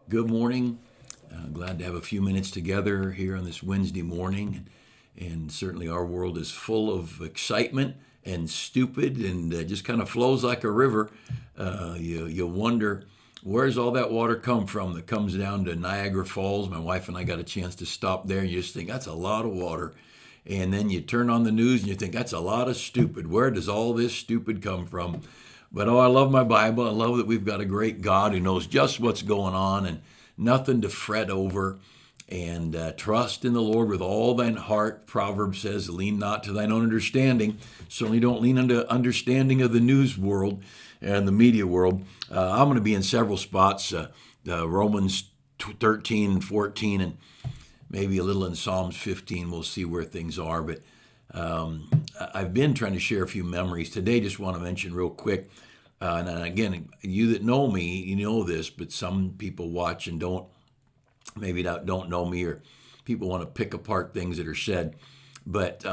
Good morning. Glad to have a few minutes together here on this Wednesday morning. And certainly our world is full of excitement and stupid and just kind of flows like a river. You wonder, where's all that water come from that comes down to Niagara Falls? My wife and I got a chance to stop there and you just think, that's a lot of water. And then you turn on the news and you think, that's a lot of stupid. Where does all this stupid come from? But I love my Bible. I love that we've got a great God who knows just what's going on and nothing to fret over. And trust in the Lord with all thine heart. Proverbs says, lean not to thine own understanding. Certainly don't lean into understanding of the news world and the media world. I'm going to be in several spots, Romans 13 and 14, and maybe a little in Psalms 15. We'll see where things are. But I've been trying to share a few memories. Today, just want to mention real quick. And again, you that know me, you know this, but some people watch and maybe don't know me, or people want to pick apart things that are said. But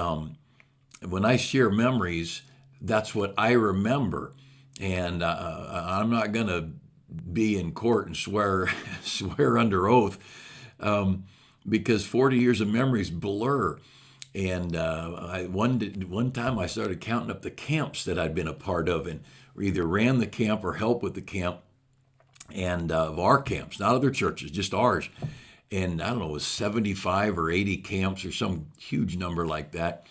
when I share memories, that's what I remember. And I'm not going to be in court and swear under oath, because 40 years of memories blur. And one time I started counting up the camps that I'd been a part of, and either ran the camp or helped with the camp, and of our camps, not other churches, just ours. And I don't know, it was 75 or 80 camps or some huge number like that.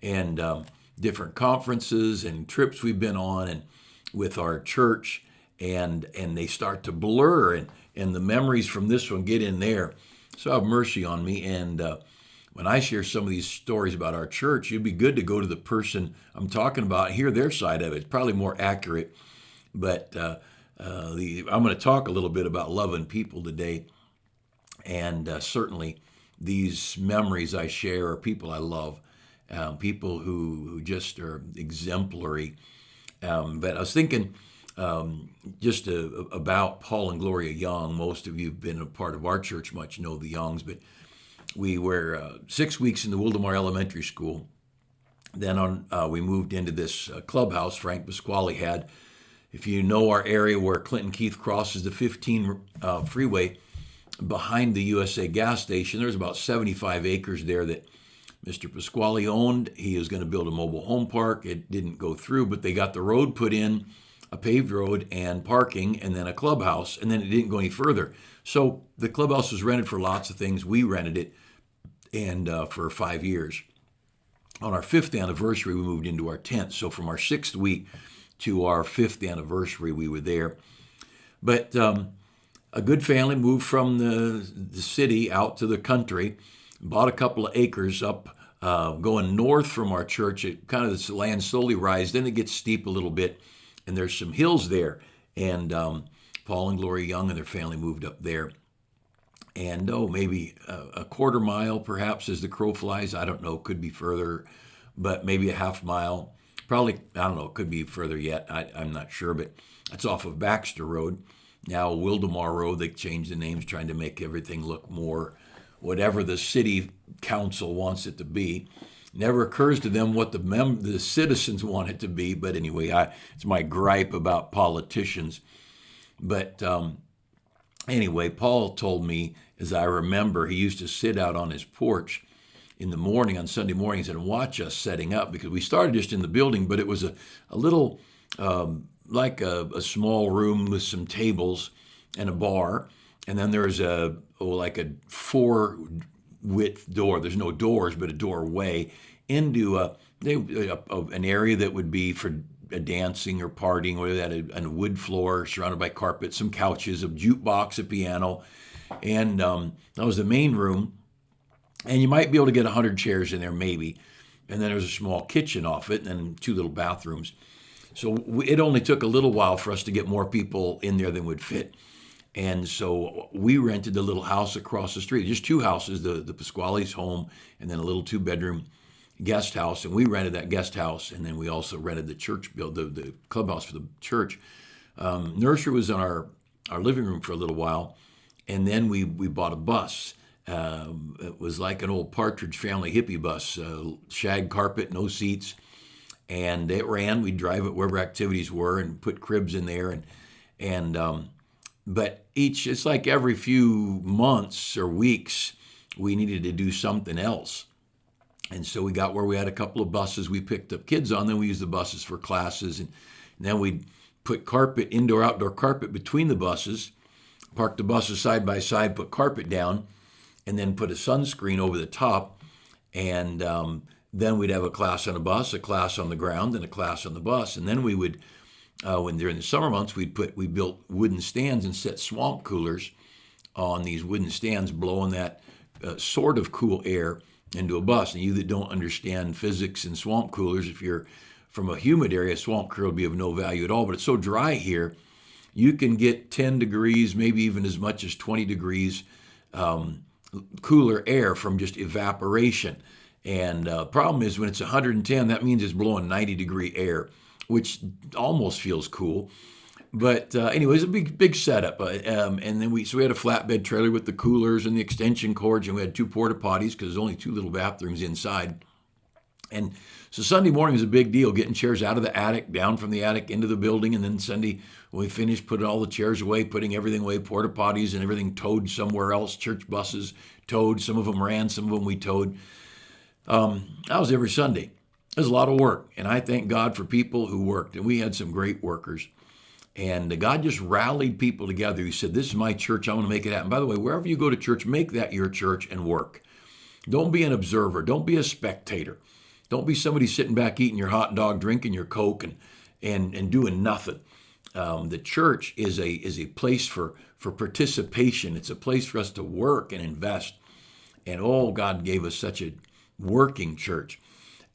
And different conferences and trips we've been on and with our church, and they start to blur, and the memories from this one get in there. So have mercy on me. And when I share some of these stories about our church, it'd be good to go to the person I'm talking about, hear their side of it. It's probably more accurate. But I'm going to talk a little bit about loving people today. And certainly these memories I share are people I love, people who just are exemplary. But I was thinking just about Paul and Gloria Young. Most of you have been a part of our church much, know the Youngs, but we were 6 weeks in the Wildomar Elementary School. Then we moved into this clubhouse Frank Pasquale had. If you know our area where Clinton Keith crosses the 15 freeway behind the USA gas station, there's about 75 acres there that Mr. Pasquale owned. He was going to build a mobile home park. It didn't go through, but they got the road put in, a paved road and parking, and then a clubhouse, and then it didn't go any further. So the clubhouse was rented for lots of things. We rented it, and for 5 years. On our 5th anniversary, we moved into our tent. So from our 6th week to our 5th anniversary, we were there. But a good family moved from the city out to the country, bought a couple of acres up going north from our church. It kind of, this land slowly rises, then it gets steep a little bit, and there's some hills there. And Paul and Gloria Young and their family moved up there. And maybe a quarter mile, perhaps, as the crow flies. I don't know, could be further, but maybe a half mile. Probably, I don't know, could be further yet. I'm not sure, but it's off of Baxter Road. Now Wildomar Road, they changed the names, trying to make everything look more whatever the city council wants it to be. Never occurs to them what the citizens want it to be. But anyway, it's my gripe about politicians. But anyway, Paul told me, as I remember, he used to sit out on his porch in the morning, on Sunday mornings, and watch us setting up, because we started just in the building, but it was a little, like a small room with some tables and a bar. And then there's like a 4-width door. There's no doors, but a doorway into an area that would be for dancing or partying, where they had a wood floor surrounded by carpet, some couches, a jukebox, a piano, and that was the main room. And you might be able to get 100 chairs in there, maybe. And then there was a small kitchen off it, and then 2 little bathrooms. So it only took a little while for us to get more people in there than would fit. And so we rented the little house across the street, just 2 houses, the Pasquale's home, and then a little 2-bedroom guest house. And we rented that guest house, and then we also rented the church the clubhouse for the church. Nursery was in our living room for a little while, and then we bought a bus. It was like an old Partridge Family hippie bus, shag carpet, no seats, and it ran. We'd drive it wherever activities were and put cribs in there, and But it's like every few months or weeks, we needed to do something else. And so we got where we had a couple of buses we picked up kids on. Then we used the buses for classes. And then we'd put carpet, indoor, outdoor carpet between the buses, park the buses side by side, put carpet down, and then put a sunscreen over the top. And then we'd have a class on a bus, a class on the ground, and a class on the bus. And then we would, when during the summer months, we built wooden stands and set swamp coolers on these wooden stands, blowing that sort of cool air into a bus. And you that don't understand physics and swamp coolers, if you're from a humid area, a swamp cooler will be of no value at all. But it's so dry here, you can get 10 degrees, maybe even as much as 20 degrees cooler air from just evaporation. And problem is when it's 110, that means it's blowing 90-degree air, which almost feels cool. But anyways, a big setup. And then we had a flatbed trailer with the coolers and the extension cords, and we had 2 porta potties because there's only 2 little bathrooms inside. And so Sunday morning was a big deal, getting chairs out of the attic, down from the attic into the building. And then Sunday, when we finished putting all the chairs away, putting everything away, porta potties and everything towed somewhere else, church buses towed. Some of them ran, some of them we towed. That was every Sunday. It was a lot of work. And I thank God for people who worked. And we had some great workers. And God just rallied people together. He said, this is my church. I want to make it happen. By the way, wherever you go to church, make that your church and work. Don't be an observer. Don't be a spectator. Don't be somebody sitting back eating your hot dog, drinking your Coke, and doing nothing. The church is a place for participation. It's a place for us to work and invest. And God gave us such a working church.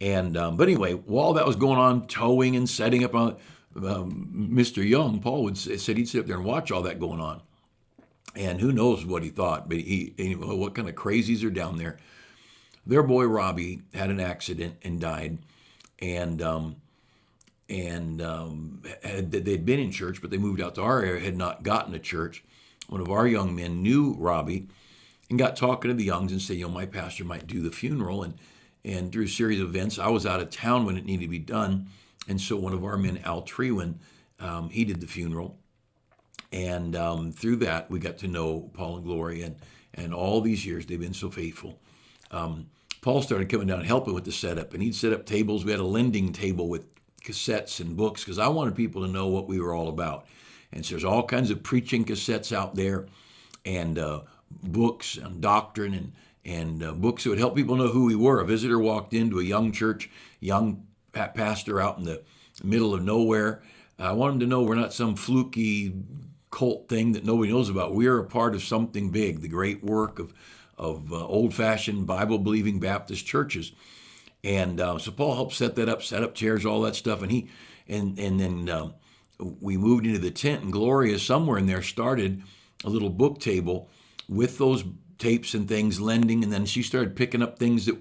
And but anyway, while that was going on, towing and setting up on Mr. Young, Paul said he'd sit up there and watch all that going on. And who knows what he thought, but what kind of crazies are down there. Their boy Robbie had an accident and died, and they'd been in church, but they moved out to our area, had not gotten to church. One of our young men knew Robbie and got talking to the Youngs and said, my pastor might do the funeral. And through a series of events, I was out of town when it needed to be done. And so one of our men, Al Trewin, he did the funeral. And through that, we got to know Paul and Gloria. And all these years, they've been so faithful. Paul started coming down and helping with the setup. And he'd set up tables. We had a lending table with cassettes and books because I wanted people to know what we were all about. And so there's all kinds of preaching cassettes out there and books on doctrine and books that would help people know who we were. A visitor walked into a young church, young pastor out in the middle of nowhere. I want him to know we're not some fluky cult thing that nobody knows about. We are a part of something big, the great work of old-fashioned Bible-believing Baptist churches. And so Paul helped set up chairs, all that stuff. And then we moved into the tent, and Gloria somewhere in there started a little book table with those tapes and things, lending, and then she started picking up things that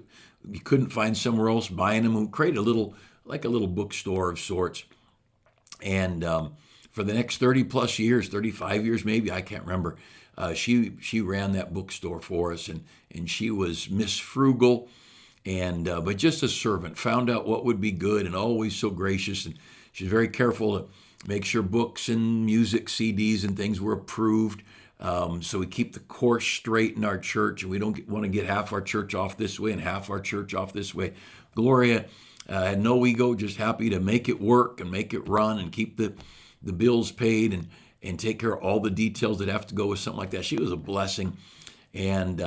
you couldn't find somewhere else, buying them, and created a little bookstore of sorts. And for the next 30 plus years, 35 years maybe, I can't remember, she ran that bookstore for us, and she was Miss Frugal, but just a servant, found out what would be good, and always so gracious. And she's very careful to make sure books and music CDs and things were approved. So we keep the course straight in our church, and we don't want to get half our church off this way and half our church off this way. Gloria had no ego, just happy to make it work and make it run and keep the bills paid and take care of all the details that have to go with something like that. She was a blessing, and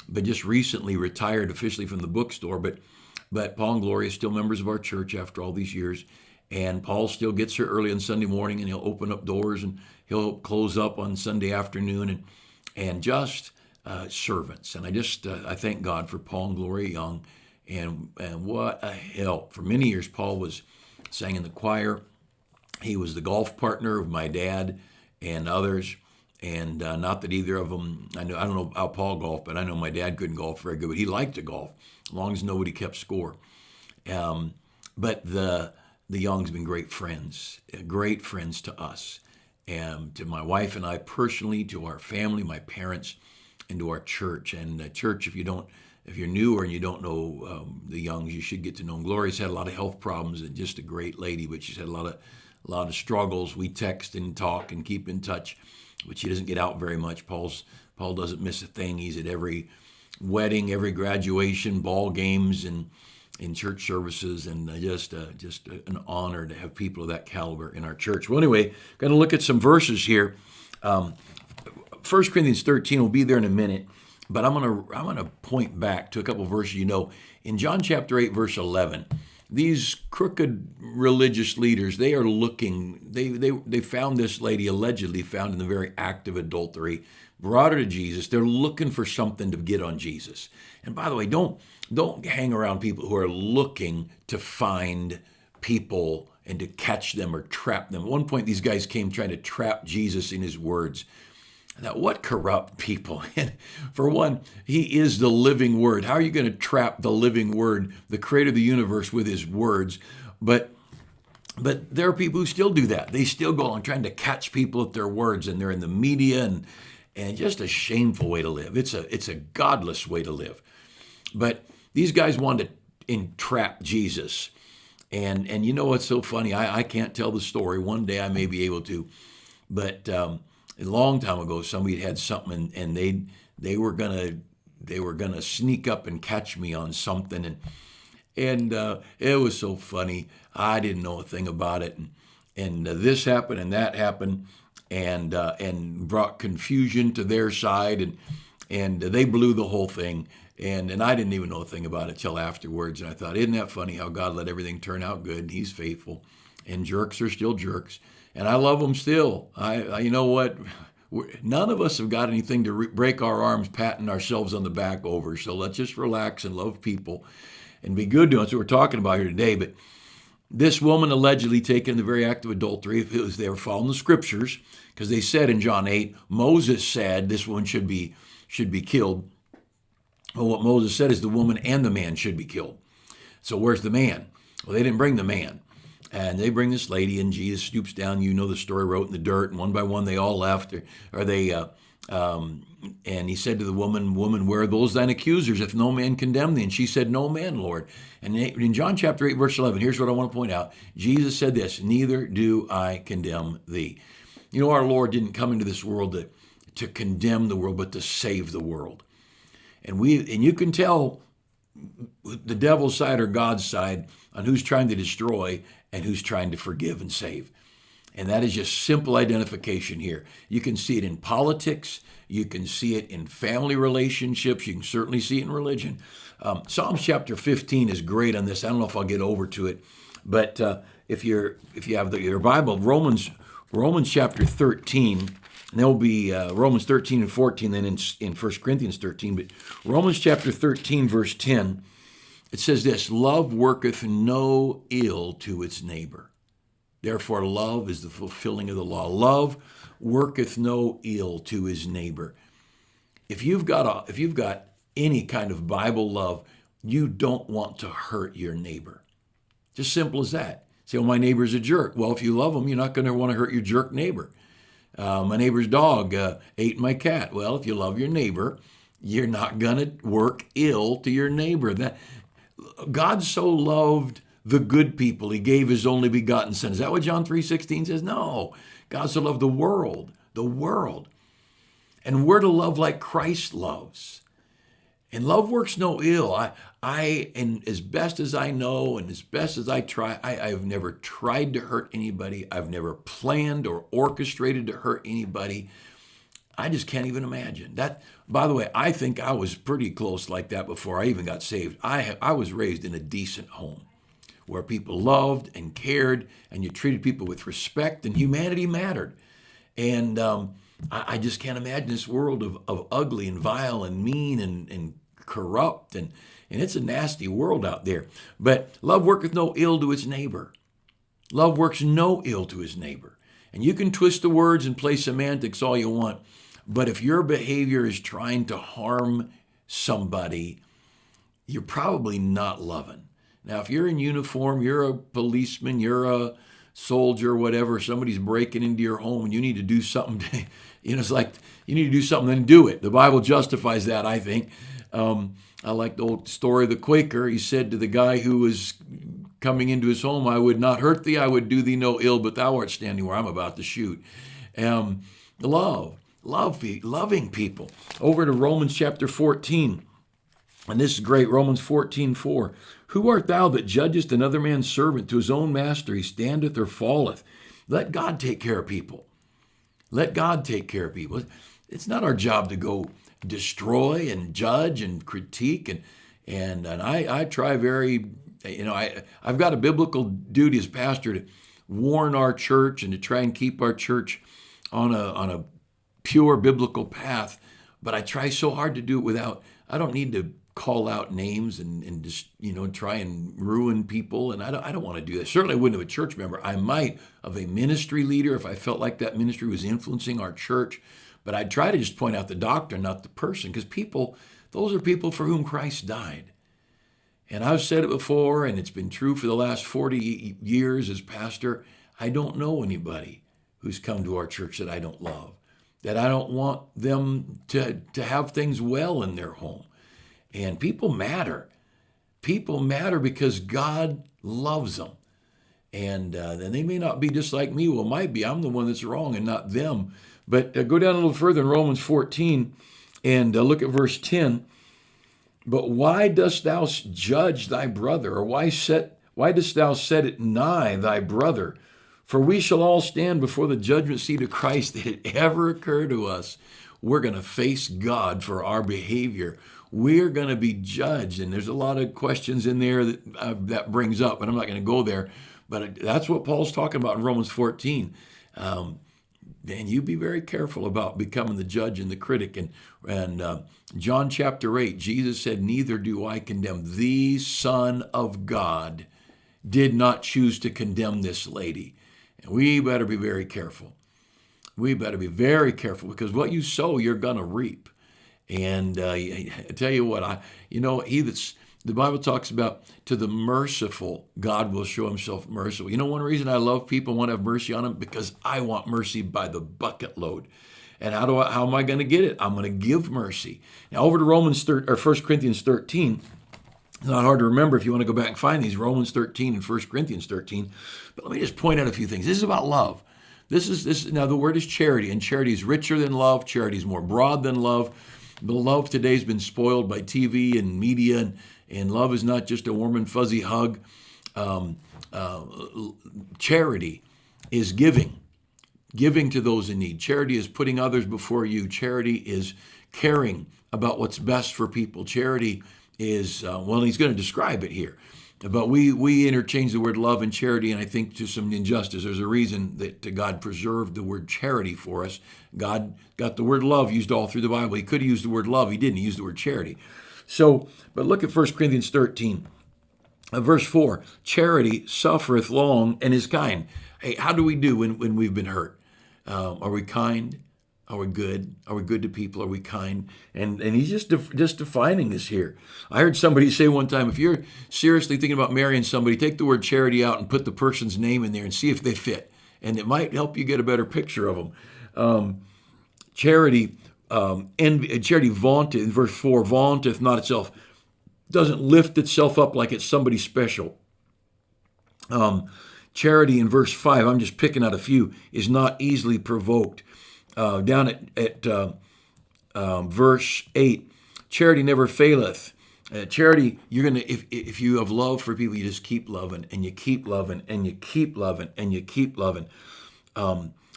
but just recently retired officially from the bookstore. But Paul and Gloria are still members of our church after all these years. And Paul still gets here early on Sunday morning, and he'll open up doors, and he'll close up on Sunday afternoon, and just servants. And I thank God for Paul and Gloria Young, and what a help. For many years, Paul sang in the choir. He was the golf partner of my dad and others. And not that either of them, I don't know how Paul golfed, but I know my dad couldn't golf very good, but he liked to golf as long as nobody kept score. But the Youngs have been great friends to us, and to my wife and I personally, to our family, my parents, and to our church. And church, if you're new or you don't know the Youngs, you should get to know them. Gloria's had a lot of health problems, and just a great lady, but she's had a lot of struggles. We text and talk and keep in touch. which he doesn't get out very much. Paul doesn't miss a thing. He's at every wedding, every graduation, ball games, and in church services, and just an honor to have people of that caliber in our church. Well, anyway, going to look at some verses here. 1 Corinthians 13 will be there in a minute, but I'm gonna point back to a couple of verses. In John chapter 8, verse 11, these crooked religious leaders, they are looking. They found this lady allegedly found in the very act of adultery, brought her to Jesus. They're looking for something to get on Jesus. And by the way, don't hang around people who are looking to find people and to catch them or trap them. At one point, these guys came trying to trap Jesus in his words. Now, what corrupt people? And for one, he is the living word. How are you going to trap the living word, the creator of the universe, with his words? But there are people who still do that. They still go on trying to catch people at their words, and they're in the media, and just a shameful way to live. It's a godless way to live. But these guys wanted to entrap Jesus. And you know what's so funny? I can't tell the story. One day I may be able to. But a long time ago, somebody had something, and they were gonna sneak up and catch me on something. And it was so funny. I didn't know a thing about it. And this happened and that happened, and brought confusion to their side, and they blew the whole thing. And I didn't even know a thing about it till afterwards. And I thought, isn't that funny how God let everything turn out good? He's faithful. And jerks are still jerks. And I love them still. I you know what? None of us have got anything to break our arms patting ourselves on the back over. So let's just relax and love people and be good to them. That's what we're talking about here today. But this woman allegedly taken in the very act of adultery, if it was they were following the scriptures, because they said in John 8, Moses said this woman should be killed. Well, what Moses said is the woman and the man should be killed. So where's the man? Well, they didn't bring the man. And they bring this lady, and Jesus stoops down. You know the story, wrote in the dirt, and one by one they all left. And he said to the woman, where are those thine accusers, if no man condemned thee? And she said, no man, Lord. And in John chapter 8, verse 11, here's what I want to point out. Jesus said this, neither do I condemn thee. You know, our Lord didn't come into this world to condemn the world, but to save the world. And you can tell the devil's side or God's side on who's trying to destroy and who's trying to forgive and save. And that is just simple identification here. You can see it in politics. You can see it in family relationships. You can certainly see it in religion. Psalms chapter 15 is great on this. I don't know if I'll get over to it, but if you have your Bible, Romans chapter 13. And there will be Romans 13 and 14, then in 1 Corinthians 13. But Romans chapter 13, verse 10, it says this, love worketh no ill to its neighbor. Therefore, love is the fulfilling of the law. Love worketh no ill to his neighbor. If you've got any kind of Bible love, you don't want to hurt your neighbor. Just simple as that. Say, well, my neighbor's a jerk. Well, if you love him, you're not going to want to hurt your jerk neighbor. My neighbor's dog ate my cat. Well, if you love your neighbor, you're not going to work ill to your neighbor. God so loved the good people, he gave his only begotten son. Is that what John 3:16 says? No. God so loved the world. And we're to love like Christ loves. And love works no ill. And as best as I know and as best as I try, I've never tried to hurt anybody. I've never planned or orchestrated to hurt anybody. I just can't even imagine. That, by the way, I think I was pretty close like that before I even got saved. I was raised in a decent home where people loved and cared, and you treated people with respect, and humanity mattered. And I just can't imagine this world of ugly and vile and mean and corrupt, and it's a nasty world out there. But love worketh no ill to its neighbor. Love works no ill to his neighbor. And you can twist the words and play semantics all you want, but if your behavior is trying to harm somebody, you're probably not loving. Now, if you're in uniform, you're a policeman, you're a soldier, whatever, somebody's breaking into your home and you need to do something, it's like you need to do something, then do it. The Bible justifies that, I think. I like the old story of the Quaker. He said to the guy who was coming into his home, I would not hurt thee, I would do thee no ill, but thou art standing where I'm about to shoot. Loving people. Over to Romans chapter 14. And this is great, Romans 14:4. Who art thou that judgest another man's servant? To his own master he standeth or falleth. Let God take care of people. Let God take care of people. It's not our job to go destroy and judge and critique. And I try very, I've got a biblical duty as pastor to warn our church and to try and keep our church on a pure biblical path. But I try so hard to do it I don't need to call out names and just, try and ruin people. And I don't want to do that. Certainly I wouldn't of a church member. I might of a ministry leader if I felt like that ministry was influencing our church. But I'd try to just point out the doctrine, not the person, because those are people for whom Christ died. And I've said it before, and it's been true for the last 40 years as pastor. I don't know anybody who's come to our church that I don't love, that I don't want them to have things well in their home. And people matter. People matter because God loves them. And they may not be just like me. Well, might be. I'm the one that's wrong and not them. But go down a little further in Romans 14 and look at verse 10. But why dost thou judge thy brother? Or why dost thou set it nigh thy brother? For we shall all stand before the judgment seat of Christ. Did it ever occur to us we're going to face God for our behavior? We're going to be judged. And there's a lot of questions in there that brings up, and I'm not going to go there. But that's what Paul's talking about in Romans 14. And you be very careful about becoming the judge and the critic. And John chapter 8, Jesus said, neither do I condemn thee, Son of God, did not choose to condemn this lady. And we better be very careful. We better be very careful because what you sow, you're going to reap. And I tell you what, the Bible talks about to the merciful, God will show himself merciful. One reason I love people, want to have mercy on them, because I want mercy by the bucket load. And how am I going to get it? I'm going to give mercy. Now over to 1 Corinthians 13. It's not hard to remember if you want to go back and find these, Romans 13 and 1 Corinthians 13. But let me just point out a few things. This is about love. Now the word is charity, and charity is richer than love. Charity is more broad than love. But love today has been spoiled by TV and media, and love is not just a warm and fuzzy hug. Charity is giving to those in need. Charity is putting others before you. Charity is caring about what's best for people. Charity is, he's going to describe it here. But we interchange the word love and charity, and I think to some injustice. There's a reason that God preserved the word charity for us. God got the word love used all through the Bible. He could have used the word love. He didn't. He used the word charity. But look at 1 Corinthians 13, verse 4. Charity suffereth long and is kind. Hey, how do we do when we've been hurt? Are we kind? Are we good? Are we good to people? Are we kind? And he's just defining this here. I heard somebody say one time, if you're seriously thinking about marrying somebody, take the word charity out and put the person's name in there and see if they fit. And it might help you get a better picture of them. Charity vaunteth, in verse 4, vaunteth not itself, doesn't lift itself up like it's somebody special. Charity in verse 5, I'm just picking out a few, is not easily provoked. Down at verse 8, charity never faileth. Charity, you're going to, if you have love for people, you just keep loving, and you keep loving, and you keep loving, and you keep loving.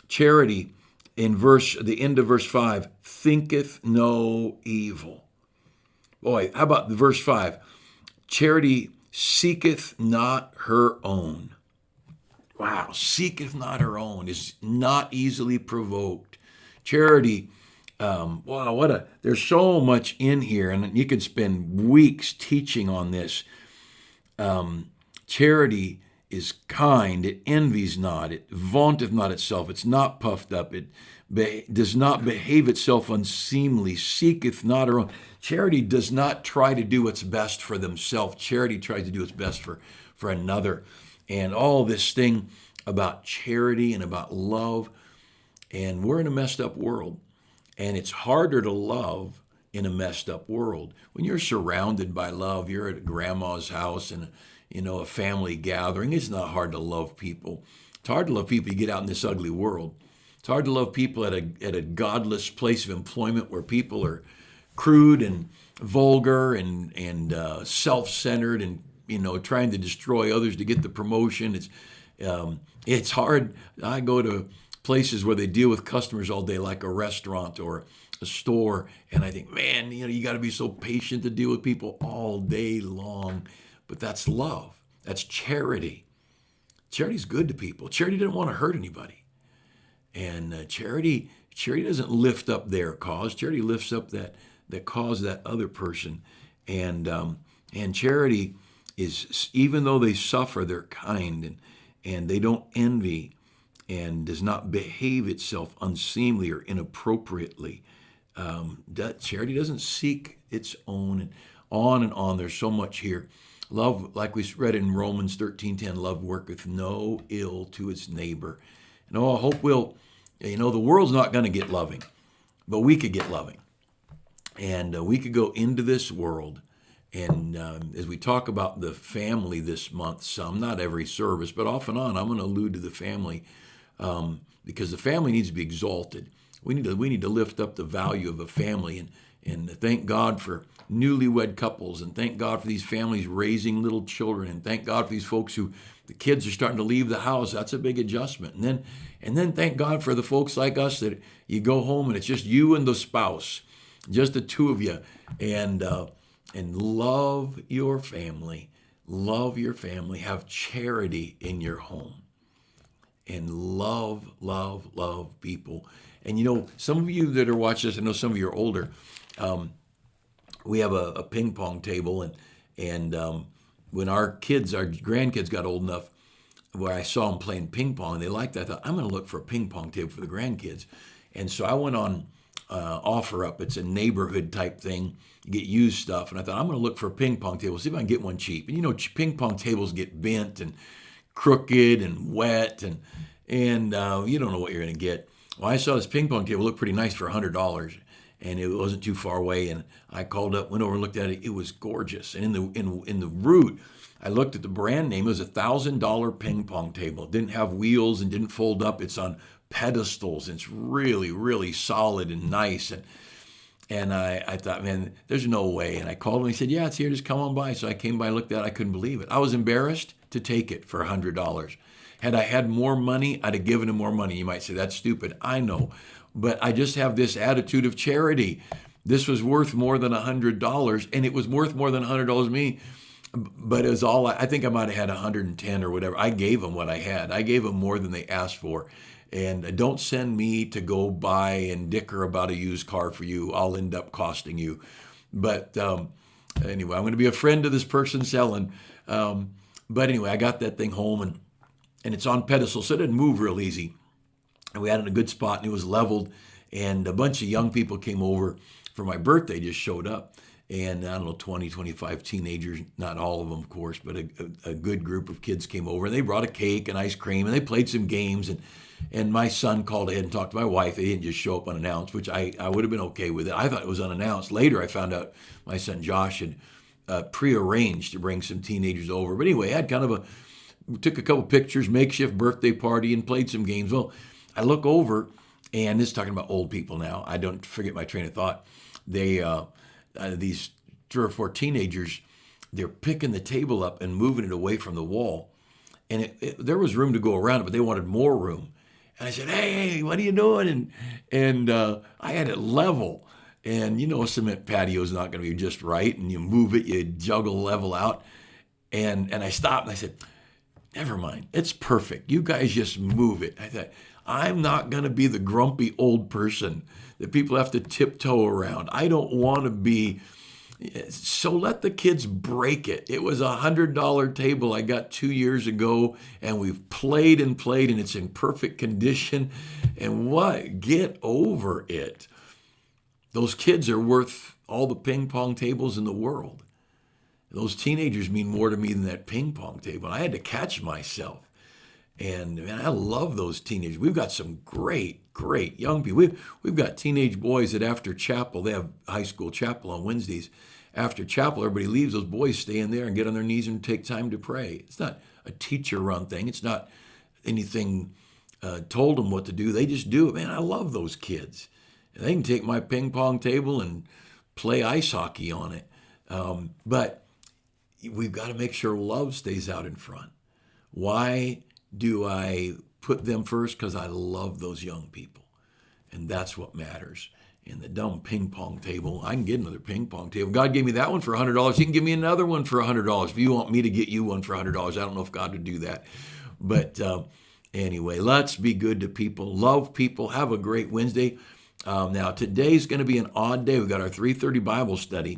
Charity, in the end of verse 5, thinketh no evil. Boy, how about verse 5? Charity seeketh not her own. Wow, seeketh not her own, is not easily provoked. Charity, there's so much in here, and you could spend weeks teaching on this. Charity is kind, it envies not, it vaunteth not itself, it's not puffed up, it does not behave itself unseemly, seeketh not her own. Charity does not try to do what's best for themselves. Charity tries to do what's best for another. And all this thing about charity and about love. And we're in a messed up world. And it's harder to love in a messed up world. When you're surrounded by love, you're at grandma's house and a family gathering, it's not hard to love people. It's hard to love people you get out in this ugly world. It's hard to love people at a godless place of employment where people are crude and vulgar and self-centered and trying to destroy others to get the promotion. It's hard. I go to places where they deal with customers all day, like a restaurant or a store, and I think, man, you got to be so patient to deal with people all day long. But that's love. That's charity. Charity's good to people. Charity doesn't want to hurt anybody, and charity doesn't lift up their cause. Charity lifts up that cause, that other person, and charity is, even though they suffer, they're kind and they don't envy and does not behave itself unseemly or inappropriately. Charity doesn't seek its own, and on and on. There's so much here. Love, like we read in Romans 13:10, love worketh no ill to its neighbor. And I hope the world's not going to get loving, but we could get loving. And we could go into this world, and as we talk about the family this month, not every service, but off and on, I'm going to allude to the family because the family needs to be exalted. We need to lift up the value of a family and thank God for newlywed couples, and thank God for these families raising little children, and thank God for these folks who the kids are starting to leave the house. That's a big adjustment. And then thank God for the folks like us that you go home and it's just you and the spouse, just the two of you, and love your family. Love your family. Have charity in your home. And love people. And some of you that are watching this, I know some of you are older. We have a ping pong table, and when our grandkids got old enough, where I saw them playing ping pong, and they liked that, I thought, I'm going to look for a ping pong table for the grandkids. And so I went on OfferUp. It's a neighborhood type thing. You get used stuff, and I thought, I'm going to look for a ping pong table, see if I can get one cheap. And ping pong tables get bent and crooked and wet, and you don't know what you're going to get. Well, I saw this ping pong table look pretty nice for $100, and it wasn't too far away. And I called up, went over and looked at it. It was gorgeous. And in the root, I looked at the brand name. It was a $1,000 ping pong table. It didn't have wheels and didn't fold up. It's on pedestals. It's really, really solid and nice. And I thought, man, there's no way. And I called him. He said, yeah, it's here. Just come on by. So I came by, looked at it. I couldn't believe it. I was embarrassed to take it for $100. Had I had more money, I'd have given him more money. You might say, that's stupid. I know. But I just have this attitude of charity. This was worth more than $100, and it was worth more than $100 to me. But it was all, I think I might have had 110 or whatever. I gave them what I had. I gave them more than they asked for. And don't send me to go buy and dicker about a used car for you. I'll end up costing you. But anyway, I'm going to be a friend to this person selling. But anyway, I got that thing home, and it's on pedestal, so it didn't move real easy. And we had it in a good spot, and it was leveled. And a bunch of young people came over for my birthday, just showed up. And I don't know, 20, 25 teenagers, not all of them, of course, but a good group of kids came over. And they brought a cake and ice cream, and they played some games. And my son called ahead and talked to my wife. They didn't just show up unannounced, which I would have been okay with it. I thought it was unannounced. Later, I found out my son Josh had prearranged to bring some teenagers over. But anyway, I had took a couple pictures, makeshift birthday party, and played some games. Well, I look over, and this is talking about old people now. I don't forget my train of thought. These 3 or 4 teenagers, they're picking the table up and moving it away from the wall. And there was room to go around it, but they wanted more room. And I said, hey, what are you doing? And I had it level. And a cement patio is not going to be just right. And you move it, you juggle level out. And I stopped and I said, never mind. It's perfect. You guys just move it. I thought, I'm not going to be the grumpy old person that people have to tiptoe around. I don't want to be. So let the kids break it. It was a $100 table I got 2 years ago, and we've played, and it's in perfect condition. And what? Get over it. Those kids are worth all the ping pong tables in the world. Those teenagers mean more to me than that ping pong table. I had to catch myself. And man, I love those teenagers. We've got some great young people. We've got teenage boys that after chapel, they have high school chapel on Wednesdays. After chapel, everybody leaves. Those boys stay in there and get on their knees and take time to pray. It's not a teacher-run thing. It's not anything told them what to do. They just do it. Man, I love those kids. They can take my ping pong table and play ice hockey on it. But we've got to make sure love stays out in front. Why do I put them first? Because I love those young people. And that's what matters. And the dumb ping pong table, I can get another ping pong table. God gave me that one for $100. He can give me another one for $100. If you want me to get you one for $100, I don't know if God would do that. But anyway, let's be good to people. Love people. Have a great Wednesday. Now, today's going to be an odd day. We've got our 3:30 Bible study.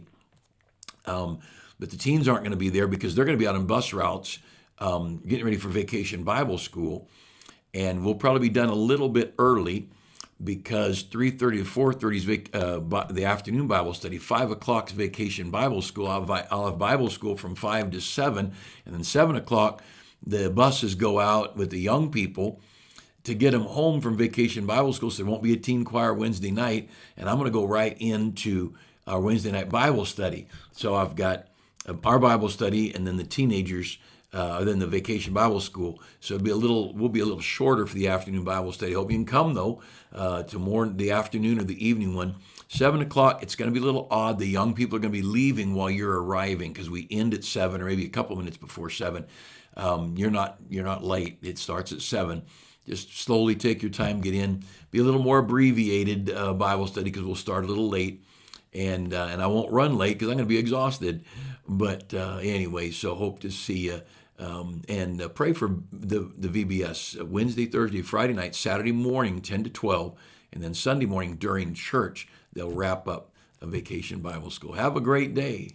But the teens aren't going to be there because they're going to be out on bus routes getting ready for Vacation Bible School. And we'll probably be done a little bit early because 3:30 to 4:30 is the afternoon Bible study. 5 o'clock is Vacation Bible School. I'll have Bible school from 5 to 7. And then 7 o'clock, the buses go out with the young people to get them home from Vacation Bible School, so there won't be a teen choir Wednesday night. And I'm going to go right into our Wednesday night Bible study. So I've got our Bible study and then the teenagers, then the Vacation Bible School. So we'll be a little shorter for the afternoon Bible study. Hope you can come though to the afternoon or the evening one. 7 o'clock, it's going to be a little odd. The young people are going to be leaving while you're arriving because we end at 7 or maybe a couple minutes before 7. You're not late. It starts at 7. Just slowly take your time, get in. Be a little more abbreviated Bible study because we'll start a little late. And I won't run late because I'm going to be exhausted. But anyway, so hope to see you. And pray for the VBS Wednesday, Thursday, Friday night, Saturday morning, 10 to 12. And then Sunday morning during church, they'll wrap up a Vacation Bible School. Have a great day.